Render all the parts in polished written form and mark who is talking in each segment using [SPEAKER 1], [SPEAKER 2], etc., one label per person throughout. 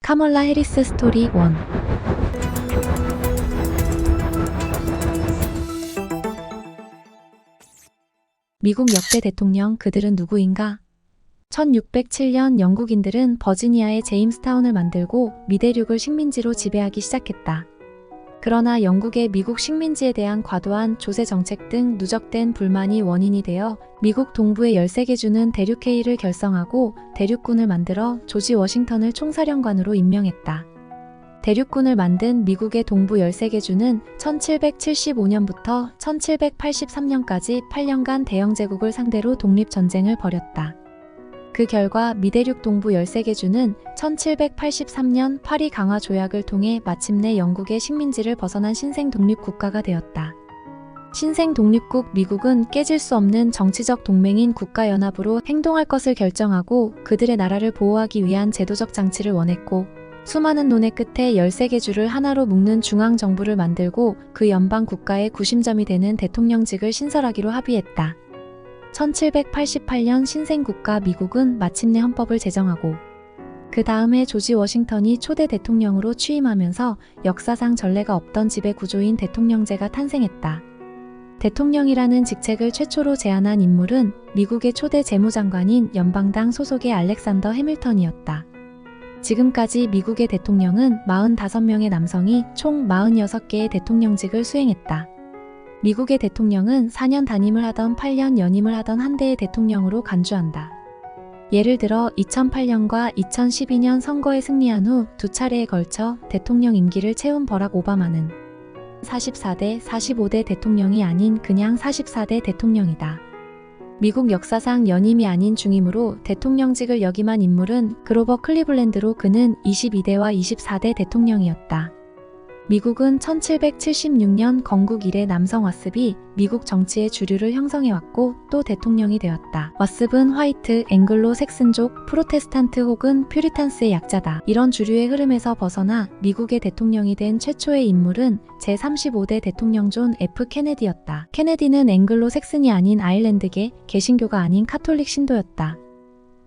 [SPEAKER 1] 카멀라 해리스 스토리 1. 미국 역대 대통령, 그들은 누구인가? 1607년 영국인들은 버지니아의 제임스타운을 만들고 미대륙을 식민지로 지배하기 시작했다. 그러나 영국의 미국 식민지에 대한 과도한 조세 정책 등 누적된 불만이 원인이 되어 미국 동부의 13개 주는 대륙회의를 결성하고 대륙군을 만들어 조지 워싱턴을 총사령관으로 임명했다. 대륙군을 만든 미국의 동부 13개 주는 1775년부터 1783년까지 8년간 대영 제국을 상대로 독립전쟁을 벌였다. 그 결과 미대륙 동부 13개 주는 1783년 파리 강화 조약을 통해 마침내 영국의 식민지를 벗어난 신생 독립국가가 되었다. 신생 독립국 미국은 깨질 수 없는 정치적 동맹인 국가연합으로 행동할 것을 결정하고 그들의 나라를 보호하기 위한 제도적 장치를 원했고, 수많은 논의 끝에 13개 주를 하나로 묶는 중앙정부를 만들고 그 연방 국가의 구심점이 되는 대통령직을 신설하기로 합의했다. 1788년 신생국가 미국은 마침내 헌법을 제정하고 그 다음에 조지 워싱턴이 초대 대통령으로 취임하면서 역사상 전례가 없던 지배 구조인 대통령제가 탄생했다. 대통령이라는 직책을 최초로 제안한 인물은 미국의 초대 재무장관인 연방당 소속의 알렉산더 해밀턴이었다. 지금까지 미국의 대통령은 45명의 남성이 총 46개의 대통령직을 수행했다. 미국의 대통령은 4년 단임을 하던 8년 연임을 하던 한 대의 대통령으로 간주한다. 예를 들어 2008년과 2012년 선거에 승리한 후 두 차례에 걸쳐 대통령 임기를 채운 버락 오바마는 44대, 45대 대통령이 아닌 그냥 44대 대통령이다. 미국 역사상 연임이 아닌 중임으로 대통령직을 역임한 인물은 그로버 클리블랜드로 그는 22대와 24대 대통령이었다. 미국은 1776년 건국 이래 남성 왓습이 미국 정치의 주류를 형성해왔고 또 대통령이 되었다. 왓습은 화이트, 앵글로 색슨족, 프로테스탄트 혹은 퓨리탄스의 약자다. 이런 주류의 흐름에서 벗어나 미국의 대통령이 된 최초의 인물은 제35대 대통령 존 F 케네디였다. 케네디는 앵글로 색슨이 아닌 아일랜드계, 개신교가 아닌 카톨릭 신도였다.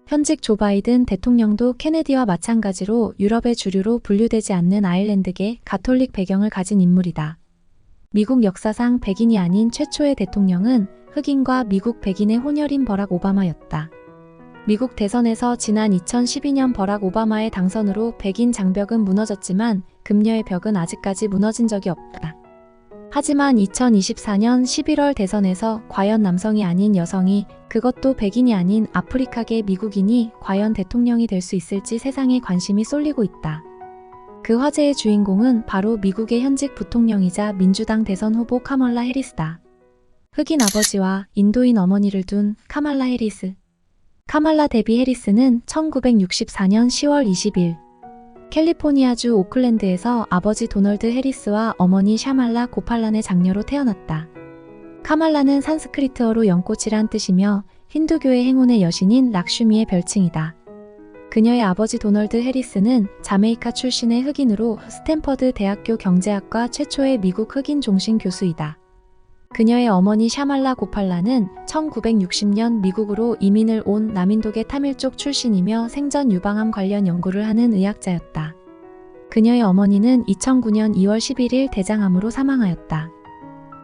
[SPEAKER 1] 현직 조 바이든 대통령도 케네디와 마찬가지로 유럽의 주류로 분류되지 않는 아일랜드계 가톨릭 배경을 가진 인물이다. 미국 역사상 백인이 아닌 최초의 대통령은 흑인과 미국 백인의 혼혈인 버락 오바마였다. 미국 대선에서 지난 2012년 버락 오바마의 당선으로 백인 장벽은 무너졌지만 금녀의 벽은 아직까지 무너진 적이 없다. 하지만 2024년 11월 대선에서 과연 남성이 아닌 여성이, 그것도 백인이 아닌 아프리카계 미국인이 과연 대통령이 될 수 있을지 세상에 관심이 쏠리고 있다. 그 화제의 주인공은 바로 미국의 현직 부통령이자 민주당 대선 후보 카멀라 해리스다. 흑인 아버지와 인도인 어머니를 둔 카말라 해리스. 카말라 데비 해리스는 1964년 10월 20일 캘리포니아주 오클랜드에서 아버지 도널드 해리스와 어머니 샤말라 고팔란의 장녀로 태어났다. 카말라는 산스크리트어로 연꽃이란 뜻이며 힌두교의 행운의 여신인 락슈미의 별칭이다. 그녀의 아버지 도널드 해리스는 자메이카 출신의 흑인으로 스탠퍼드 대학교 경제학과 최초의 미국 흑인 종신 교수이다. 그녀의 어머니 샤말라 고팔라는 1960년 미국으로 이민을 온 남인도계 타밀족 출신이며 생전 유방암 관련 연구를 하는 의학자였다. 그녀의 어머니는 2009년 2월 11일 대장암으로 사망하였다.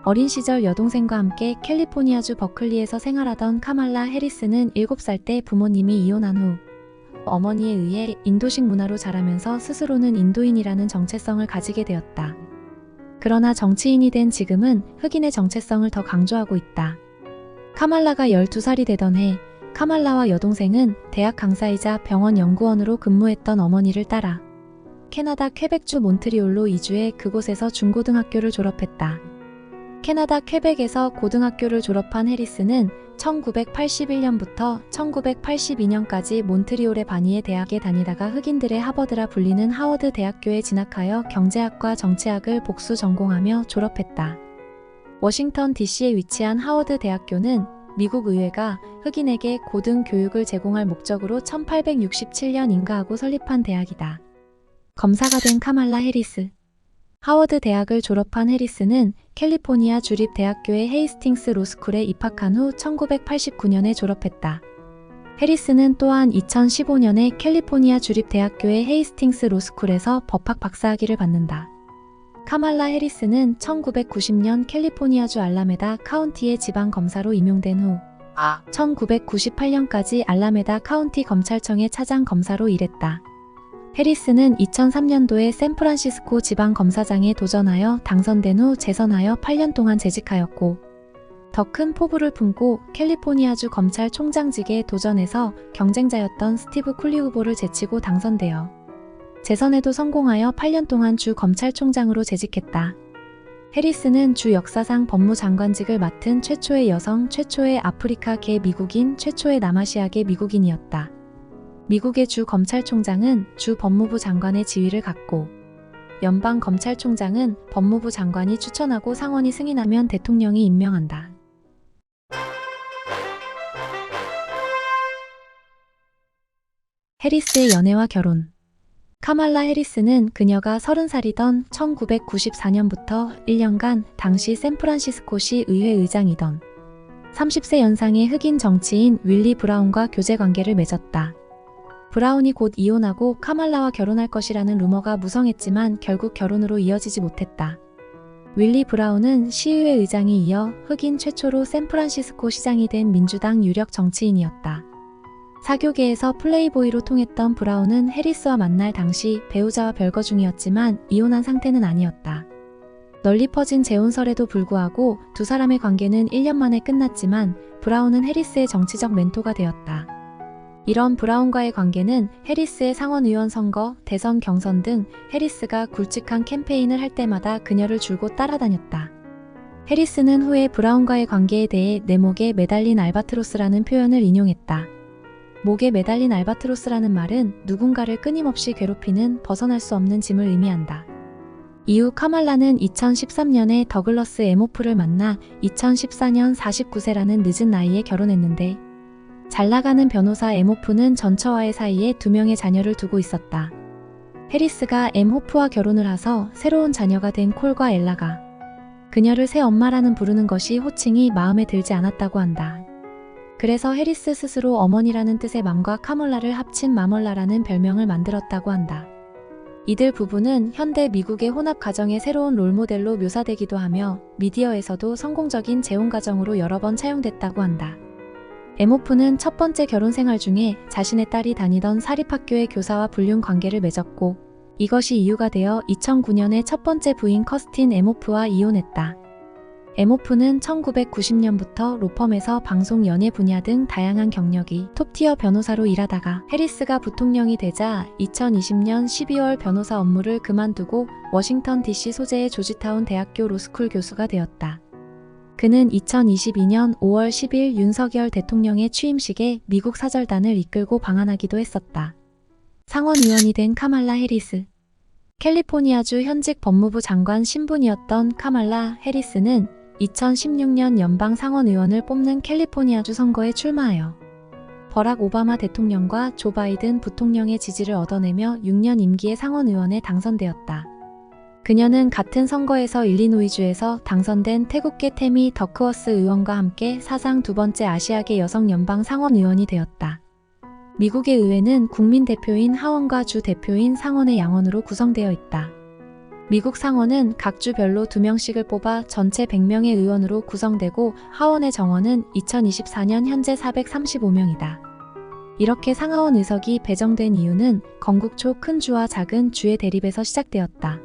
[SPEAKER 1] 어린 시절 여동생과 함께 캘리포니아주 버클리에서 생활하던 카말라 해리스는 7살 때 부모님이 이혼한 후 어머니에 의해 인도식 문화로 자라면서 스스로는 인도인이라는 정체성을 가지게 되었다. 그러나 정치인이 된 지금은 흑인의 정체성을 더 강조하고 있다. 카말라가 12살이 되던 해, 카말라와 여동생은 대학 강사이자 병원 연구원으로 근무했던 어머니를 따라 캐나다 퀘벡주 몬트리올로 이주해 그곳에서 중고등학교를 졸업했다. 캐나다 퀘벡에서 고등학교를 졸업한 해리스는 1981년부터 1982년까지 몬트리올의 바니에 대학에 다니다가 흑인들의 하버드라 불리는 하워드 대학교에 진학하여 경제학과 정치학을 복수 전공하며 졸업했다. 워싱턴 DC에 위치한 하워드 대학교는 미국 의회가 흑인에게 고등 교육을 제공할 목적으로 1867년 인가하고 설립한 대학이다. 검사가 된 카말라 해리스. 하워드 대학을 졸업한 해리스는 캘리포니아 주립대학교의 헤이스팅스 로스쿨에 입학한 후 1989년에 졸업했다. 해리스는 또한 2015년에 캘리포니아 주립대학교의 헤이스팅스 로스쿨에서 법학 박사학위를 받는다. 카말라 해리스는 1990년 캘리포니아주 알라메다 카운티의 지방검사로 임용된 후 1998년까지 알라메다 카운티 검찰청의 차장 검사로 일했다. 해리스는 2003년도에 샌프란시스코 지방검사장에 도전하여 당선된 후 재선하여 8년 동안 재직하였고, 더 큰 포부를 품고 캘리포니아주 검찰총장직에 도전해서 경쟁자였던 스티브 쿨리 후보를 제치고 당선되어 재선에도 성공하여 8년 동안 주 검찰총장으로 재직했다. 해리스는 주 역사상 법무장관직을 맡은 최초의 여성, 최초의 아프리카계 미국인, 최초의 남아시아계 미국인이었다. 미국의 주 검찰총장은 주 법무부 장관의 지위를 갖고, 연방 검찰총장은 법무부 장관이 추천하고 상원이 승인하면 대통령이 임명한다. 해리스의 연애와 결혼. 카말라 해리스는 그녀가 30살이던 1994년부터 1년간 당시 샌프란시스코시 의회 의장이던 30세 연상의 흑인 정치인 윌리 브라운과 교제 관계를 맺었다. 브라운이 곧 이혼하고 카말라와 결혼할 것이라는 루머가 무성했지만 결국 결혼으로 이어지지 못했다. 윌리 브라운은 시의회 의장이 이어 흑인 최초로 샌프란시스코 시장이 된 민주당 유력 정치인이었다. 사교계에서 플레이보이로 통했던 브라운은 해리스와 만날 당시 배우자와 별거 중이었지만 이혼한 상태는 아니었다. 널리 퍼진 재혼설에도 불구하고 두 사람의 관계는 1년 만에 끝났지만 브라운은 해리스의 정치적 멘토가 되었다. 이런 브라운과의 관계는 해리스의 상원의원 선거, 대선 경선 등 해리스가 굵직한 캠페인을 할 때마다 그녀를 줄곧 따라다녔다. 해리스는 후에 브라운과의 관계에 대해 내 목에 매달린 알바트로스라는 표현을 인용했다. 목에 매달린 알바트로스라는 말은 누군가를 끊임없이 괴롭히는 벗어날 수 없는 짐을 의미한다. 이후 카말라는 2013년에 더글러스 에모프를 만나 2014년 49세라는 늦은 나이에 결혼했는데, 잘나가는 변호사 에모프는 전처와의 사이에 2명의 자녀를 두고 있었다. 해리스가 엠호프와 결혼을 해서 새로운 자녀가 된 콜과 엘라가 그녀를 새 엄마라는 부르는 것이 호칭이 마음에 들지 않았다고 한다. 그래서 해리스 스스로 어머니라는 뜻의 맘과 카멀라를 합친 마멀라라는 별명을 만들었다고 한다. 이들 부부는 현대 미국의 혼합 가정의 새로운 롤모델로 묘사되기도 하며 미디어에서도 성공적인 재혼 가정으로 여러 번 차용됐다고 한다. 에모프는 첫 번째 결혼 생활 중에 자신의 딸이 다니던 사립학교의 교사와 불륜 관계를 맺었고, 이것이 이유가 되어 2009년에 첫 번째 부인 커스틴 에모프와 이혼했다. 에모프는 1990년부터 로펌에서 방송 연예 분야 등 다양한 경력이 톱티어 변호사로 일하다가 해리스가 부통령이 되자 2020년 12월 변호사 업무를 그만두고 워싱턴 DC 소재의 조지타운 대학교 로스쿨 교수가 되었다. 그는 2022년 5월 10일 윤석열 대통령의 취임식에 미국 사절단을 이끌고 방한하기도 했었다. 상원의원이 된 카말라 해리스. 캘리포니아주 현직 법무부 장관 신분이었던 카말라 해리스는 2016년 연방 상원의원을 뽑는 캘리포니아주 선거에 출마하여 버락 오바마 대통령과 조 바이든 부통령의 지지를 얻어내며 6년 임기의 상원의원에 당선되었다. 그녀는 같은 선거에서 일리노이주에서 당선된 태국계 태미 더크워스 의원과 함께 사상 2번째 아시아계 여성 연방 상원의원이 되었다. 미국의 의회는 국민 대표인 하원과 주 대표인 상원의 양원으로 구성되어 있다. 미국 상원은 각 주별로 2명씩을 뽑아 전체 100명의 의원으로 구성되고 하원의 정원은 2024년 현재 435명이다. 이렇게 상하원 의석이 배정된 이유는 건국 초 큰 주와 작은 주의 대립에서 시작되었다.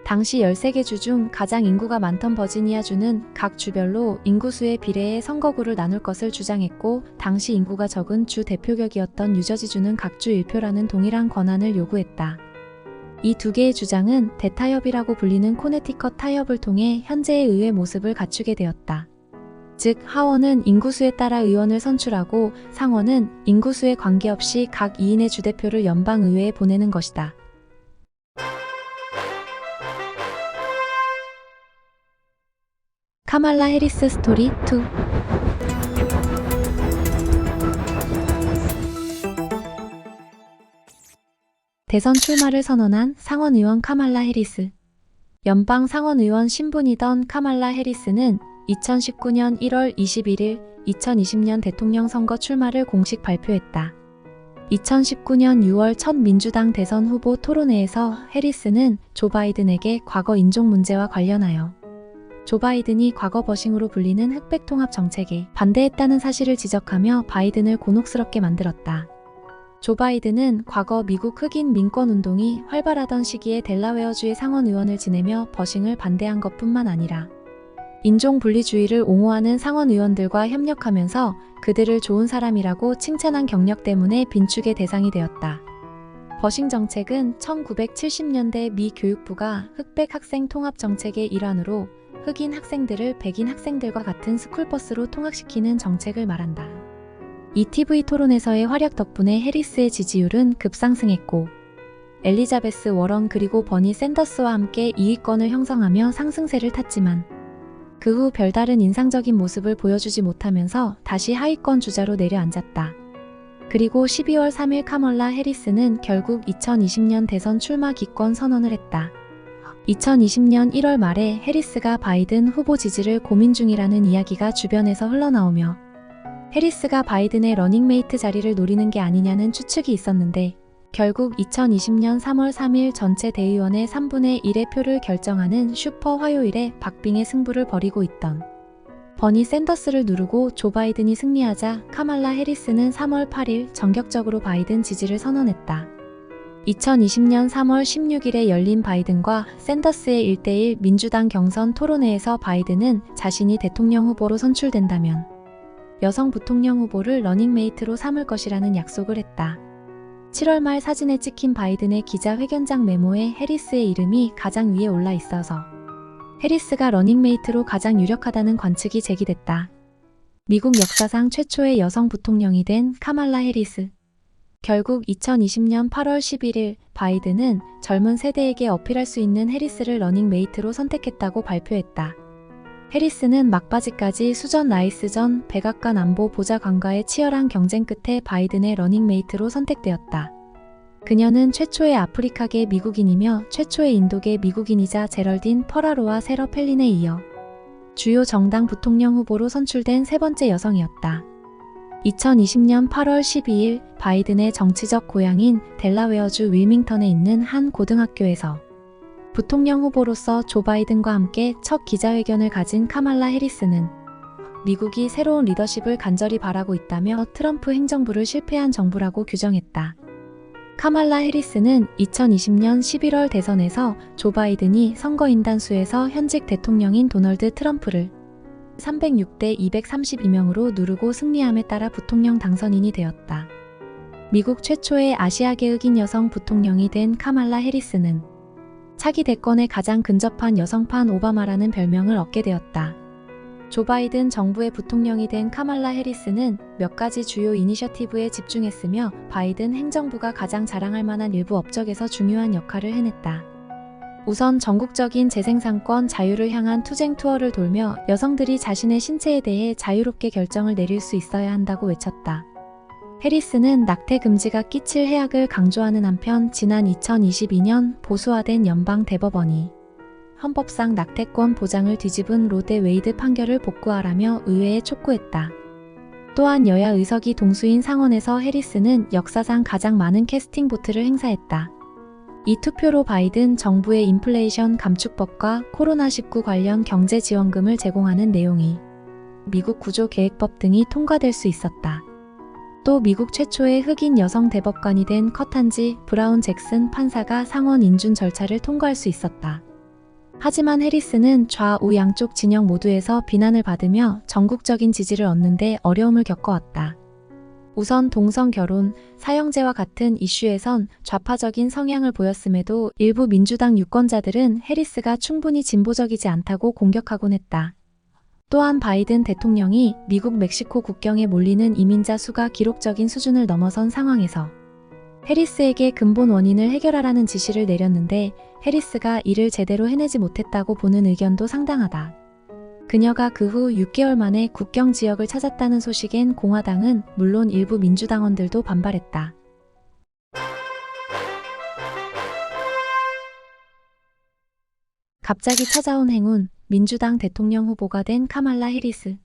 [SPEAKER 1] 당시 13개 주 중 가장 인구가 많던 버지니아주는 각 주별로 인구수에 비례해 선거구를 나눌 것을 주장했고, 당시 인구가 적은 주 대표격이었던 뉴저지주는 각 주 1표라는 동일한 권한을 요구했다. 이 두 개의 주장은 대타협이라고 불리는 코네티컷 타협을 통해 현재의 의회 모습을 갖추게 되었다. 즉, 하원은 인구수에 따라 의원을 선출하고 상원은 인구수에 관계없이 각 2인의 주대표를 연방의회에 보내는 것이다. 카말라 해리스 스토리 2. 대선 출마를 선언한 상원의원 카말라 해리스. 연방 상원의원 신분이던 카말라 해리스는 2019년 1월 21일 2020년 대통령 선거 출마를 공식 발표했다. 2019년 6월 첫 민주당 대선 후보 토론회에서 해리스는 조 바이든에게 과거 인종 문제와 관련하여 조 바이든이 과거 버싱으로 불리는 흑백 통합 정책에 반대했다는 사실을 지적하며 바이든을 곤혹스럽게 만들었다. 조 바이든은 과거 미국 흑인 민권 운동이 활발하던 시기에 델라웨어주의 상원 의원을 지내며 버싱을 반대한 것뿐만 아니라 인종 분리주의를 옹호하는 상원 의원들과 협력하면서 그들을 좋은 사람이라고 칭찬한 경력 때문에 빈축의 대상이 되었다. 버싱 정책은 1970년대 미 교육부가 흑백 학생 통합 정책의 일환으로 흑인 학생들을 백인 학생들과 같은 스쿨버스로 통학시키는 정책을 말한다. 이 TV 토론에서의 활약 덕분에 해리스의 지지율은 급상승했고 엘리자베스 워런 그리고 버니 샌더스와 함께 2위권을 형성하며 상승세를 탔지만 그 후 별다른 인상적인 모습을 보여주지 못하면서 다시 하위권 주자로 내려앉았다. 그리고 12월 3일 카멀라 해리스는 결국 2020년 대선 출마 기권 선언을 했다. 2020년 1월 말에 해리스가 바이든 후보 지지를 고민 중이라는 이야기가 주변에서 흘러나오며 해리스가 바이든의 러닝메이트 자리를 노리는 게 아니냐는 추측이 있었는데 결국 2020년 3월 3일 전체 대의원의 3분의 1의 표를 결정하는 슈퍼 화요일에 박빙의 승부를 벌이고 있던 버니 샌더스를 누르고 조 바이든이 승리하자 카말라 해리스는 3월 8일 전격적으로 바이든 지지를 선언했다. 2020년 3월 16일에 열린 바이든과 샌더스의 1대1 민주당 경선 토론회에서 바이든은 자신이 대통령 후보로 선출된다면 여성 부통령 후보를 러닝메이트로 삼을 것이라는 약속을 했다. 7월 말 사진에 찍힌 바이든의 기자회견장 메모에 해리스의 이름이 가장 위에 올라 있어서 해리스가 러닝메이트로 가장 유력하다는 관측이 제기됐다. 미국 역사상 최초의 여성 부통령이 된 카말라 해리스. 결국 2020년 8월 11일 바이든은 젊은 세대에게 어필할 수 있는 해리스를 러닝메이트로 선택했다고 발표했다. 해리스는 막바지까지 수전 라이스전 백악관 안보 보좌관과의 치열한 경쟁 끝에 바이든의 러닝메이트로 선택되었다. 그녀는 최초의 아프리카계 미국인이며 최초의 인도계 미국인이자 제럴딘 퍼라로와 세러 팰린에 이어 주요 정당 부통령 후보로 선출된 세 번째 여성이었다. 2020년 8월 12일 바이든의 정치적 고향인 델라웨어주 윌밍턴에 있는 한 고등학교에서 부통령 후보로서 조 바이든과 함께 첫 기자회견을 가진 카말라 해리스는 미국이 새로운 리더십을 간절히 바라고 있다며 트럼프 행정부를 실패한 정부라고 규정했다. 카말라 해리스는 2020년 11월 대선에서 조 바이든이 선거인단 수에서 현직 대통령인 도널드 트럼프를 306대 232명으로 누르고 승리함에 따라 부통령 당선인이 되었다. 미국 최초의 아시아계 흑인 여성 부통령이 된 카말라 해리스는 차기 대권에 가장 근접한 여성판 오바마라는 별명을 얻게 되었다. 조 바이든 정부의 부통령이 된 카말라 해리스는 몇 가지 주요 이니셔티브에 집중했으며 바이든 행정부가 가장 자랑할 만한 일부 업적에서 중요한 역할을 해냈다. 우선 전국적인 재생산권 자유를 향한 투쟁 투어를 돌며 여성들이 자신의 신체에 대해 자유롭게 결정을 내릴 수 있어야 한다고 외쳤다. 해리스는 낙태 금지가 끼칠 해악을 강조하는 한편 지난 2022년 보수화된 연방 대법원이 헌법상 낙태권 보장을 뒤집은 로데 웨이드 판결을 복구하라며 의회에 촉구했다. 또한 여야 의석이 동수인 상원에서 해리스는 역사상 가장 많은 캐스팅 보트를 행사했다. 이 투표로 바이든 정부의 인플레이션 감축법과 코로나19 관련 경제 지원금을 제공하는 내용이 미국 구조계획법 등이 통과될 수 있었다. 또 미국 최초의 흑인 여성 대법관이 된 커탄지 브라운 잭슨 판사가 상원 인준 절차를 통과할 수 있었다. 하지만 해리스는 좌우 양쪽 진영 모두에서 비난을 받으며 전국적인 지지를 얻는데 어려움을 겪어왔다. 우선 동성 결혼, 사형제와 같은 이슈에선 좌파적인 성향을 보였음에도 일부 민주당 유권자들은 해리스가 충분히 진보적이지 않다고 공격하곤 했다. 또한 바이든 대통령이 미국 멕시코 국경에 몰리는 이민자 수가 기록적인 수준을 넘어선 상황에서 해리스에게 근본 원인을 해결하라는 지시를 내렸는데 해리스가 이를 제대로 해내지 못했다고 보는 의견도 상당하다. 그녀가 그 후 6개월 만에 국경 지역을 찾았다는 소식엔 공화당은 물론 일부 민주당원들도 반발했다. 갑자기 찾아온 행운, 민주당 대통령 후보가 된 카말라 해리스.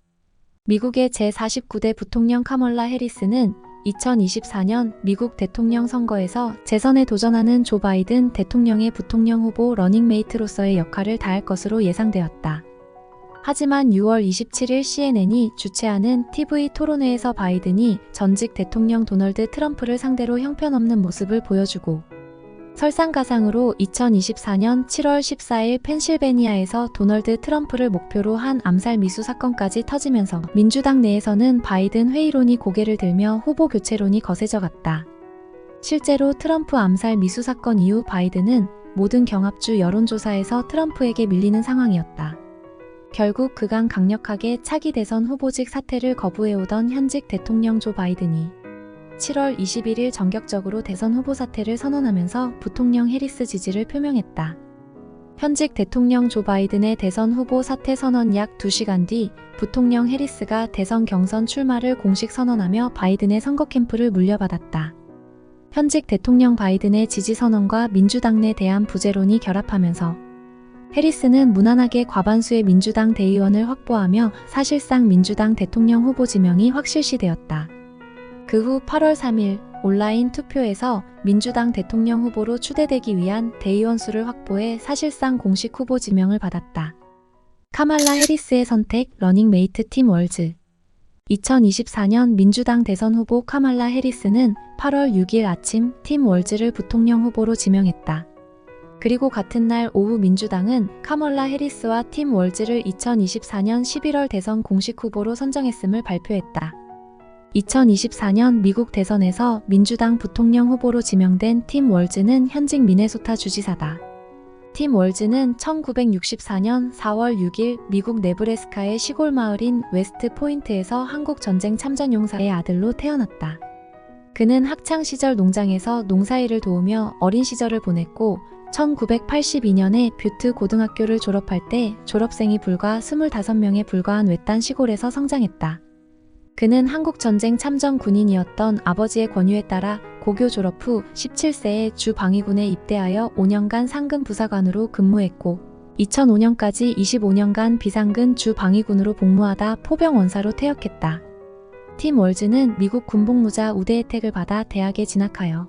[SPEAKER 1] 미국의 제49대 부통령 카멀라 해리스는 2024년 미국 대통령 선거에서 재선에 도전하는 조 바이든 대통령의 부통령 후보 러닝메이트로서의 역할을 다할 것으로 예상되었다. 하지만 6월 27일 CNN이 주최하는 TV 토론회에서 바이든이 전직 대통령 도널드 트럼프를 상대로 형편없는 모습을 보여주고 설상가상으로 2024년 7월 14일 펜실베니아에서 도널드 트럼프를 목표로 한 암살 미수 사건까지 터지면서 민주당 내에서는 바이든 회의론이 고개를 들며 후보 교체론이 거세져 갔다. 실제로 트럼프 암살 미수 사건 이후 바이든은 모든 경합주 여론조사에서 트럼프에게 밀리는 상황이었다. 결국 그간 강력하게 차기 대선 후보직 사퇴를 거부해오던 현직 대통령 조 바이든이 7월 21일 전격적으로 대선 후보 사퇴를 선언하면서 부통령 해리스 지지를 표명했다. 현직 대통령 조 바이든의 대선 후보 사퇴 선언 약 2시간 뒤 부통령 해리스가 대선 경선 출마를 공식 선언하며 바이든의 선거 캠프를 물려받았다. 현직 대통령 바이든의 지지 선언과 민주당 내 대한 부재론이 결합하면서 해리스는 무난하게 과반수의 민주당 대의원을 확보하며 사실상 민주당 대통령 후보 지명이 확실시되었다. 그 후 8월 3일 온라인 투표에서 민주당 대통령 후보로 추대되기 위한 대의원 수를 확보해 사실상 공식 후보 지명을 받았다. 카말라 해리스의 선택 러닝메이트 팀 월즈 2024년 민주당 대선 후보 카말라 해리스는 8월 6일 아침 팀 월즈를 부통령 후보로 지명했다. 그리고 같은 날 오후 민주당은 카멀라 해리스와 팀 월즈를 2024년 11월 대선 공식 후보로 선정했음을 발표했다. 2024년 미국 대선에서 민주당 부통령 후보로 지명된 팀 월즈는 현직 미네소타 주지사다. 팀 월즈는 1964년 4월 6일 미국 네브래스카의 시골 마을인 웨스트 포인트에서 한국 전쟁 참전 용사의 아들로 태어났다. 그는 학창시절 농장에서 농사일을 도우며 어린 시절을 보냈고 1982년에 뷰트 고등학교를 졸업할 때 졸업생이 불과 25명에 불과한 외딴 시골에서 성장했다. 그는 한국전쟁 참전 군인이었던 아버지의 권유에 따라 고교 졸업 후 17세에 주 방위군에 입대하여 5년간 상근 부사관으로 근무했고 2005년까지 25년간 비상근 주 방위군으로 복무하다 포병 원사로 퇴역했다. 팀 월즈는 미국 군복무자 우대 혜택을 받아 대학에 진학하여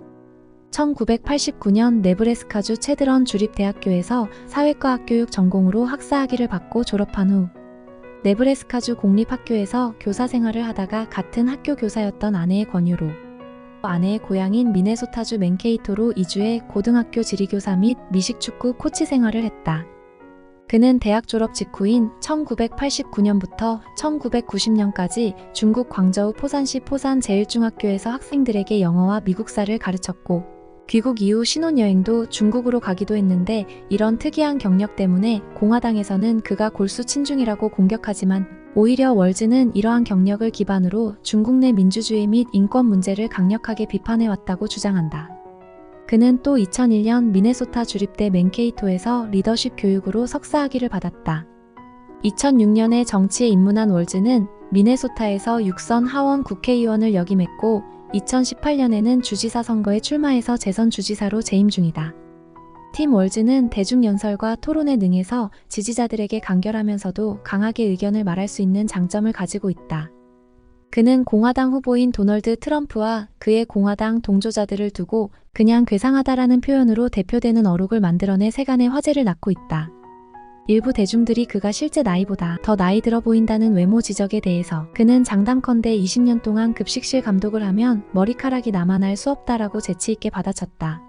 [SPEAKER 1] 1989년 네브래스카주 채드런 주립대학교에서 사회과학 교육 전공으로 학사학위를 받고 졸업한 후 네브래스카주 공립학교에서 교사 생활을 하다가 같은 학교 교사였던 아내의 권유로 아내의 고향인 미네소타주 맨케이토로 이주해 고등학교 지리교사 및 미식축구 코치 생활을 했다. 그는 대학 졸업 직후인 1989년부터 1990년까지 중국 광저우 포산시 포산 제1중학교에서 학생들에게 영어와 미국사를 가르쳤고 귀국 이후 신혼여행도 중국으로 가기도 했는데 이런 특이한 경력 때문에 공화당에서는 그가 골수 친중이라고 공격하지만 오히려 월즈는 이러한 경력을 기반으로 중국 내 민주주의 및 인권 문제를 강력하게 비판해왔다고 주장한다. 그는 또 2001년 미네소타 주립대 맨케이토에서 리더십 교육으로 석사학위를 받았다. 2006년에 정치에 입문한 월즈는 미네소타에서 6선 하원 국회의원을 역임했고 2018년에는 주지사 선거에 출마해서 재선 주지사로 재임 중이다. 팀 월즈는 대중연설과 토론에 능해서 지지자들에게 간결하면서도 강하게 의견을 말할 수 있는 장점을 가지고 있다. 그는 공화당 후보인 도널드 트럼프와 그의 공화당 동조자들을 두고 그냥 괴상하다라는 표현으로 대표되는 어록을 만들어내 세간의 화제를 낳고 있다. 일부 대중들이 그가 실제 나이보다 더 나이 들어 보인다는 외모 지적에 대해서 그는 장담컨대 20년 동안 급식실 감독을 하면 머리카락이 남아날 수 없다라고 재치있게 받아쳤다.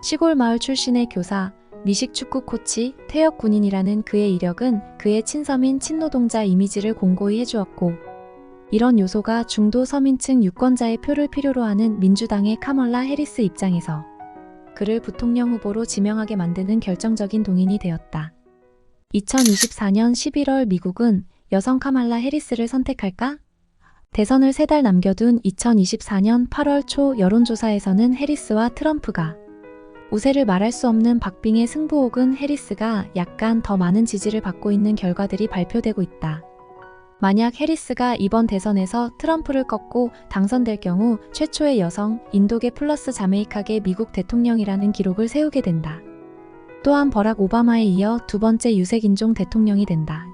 [SPEAKER 1] 시골 마을 출신의 교사, 미식축구 코치, 퇴역 군인이라는 그의 이력은 그의 친서민 친노동자 이미지를 공고히 해주었고 이런 요소가 중도 서민층 유권자의 표를 필요로 하는 민주당의 카멀라 해리스 입장에서 그를 부통령 후보로 지명하게 만드는 결정적인 동인이 되었다. 2024년 11월 미국은 여성 카말라 해리스를 선택할까? 대선을 3달 남겨둔 2024년 8월 초 여론조사에서는 해리스와 트럼프가 우세를 말할 수 없는 박빙의 승부 혹은 해리스가 약간 더 많은 지지를 받고 있는 결과들이 발표되고 있다. 만약 해리스가 이번 대선에서 트럼프를 꺾고 당선될 경우 최초의 여성, 인도계 플러스 자메이카계 미국 대통령이라는 기록을 세우게 된다. 또한 버락 오바마에 이어 두 번째 유색인종 대통령이 된다.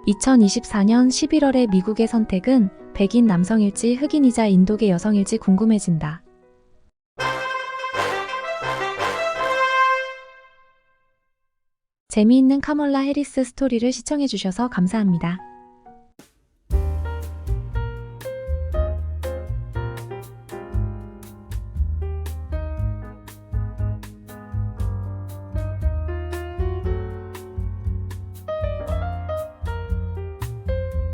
[SPEAKER 1] 2024년 11월의 미국의 선택은 백인 남성일지 흑인이자 인도계 여성일지 궁금해진다. 재미있는 카멀라 해리스 스토리를 시청해주셔서 감사합니다.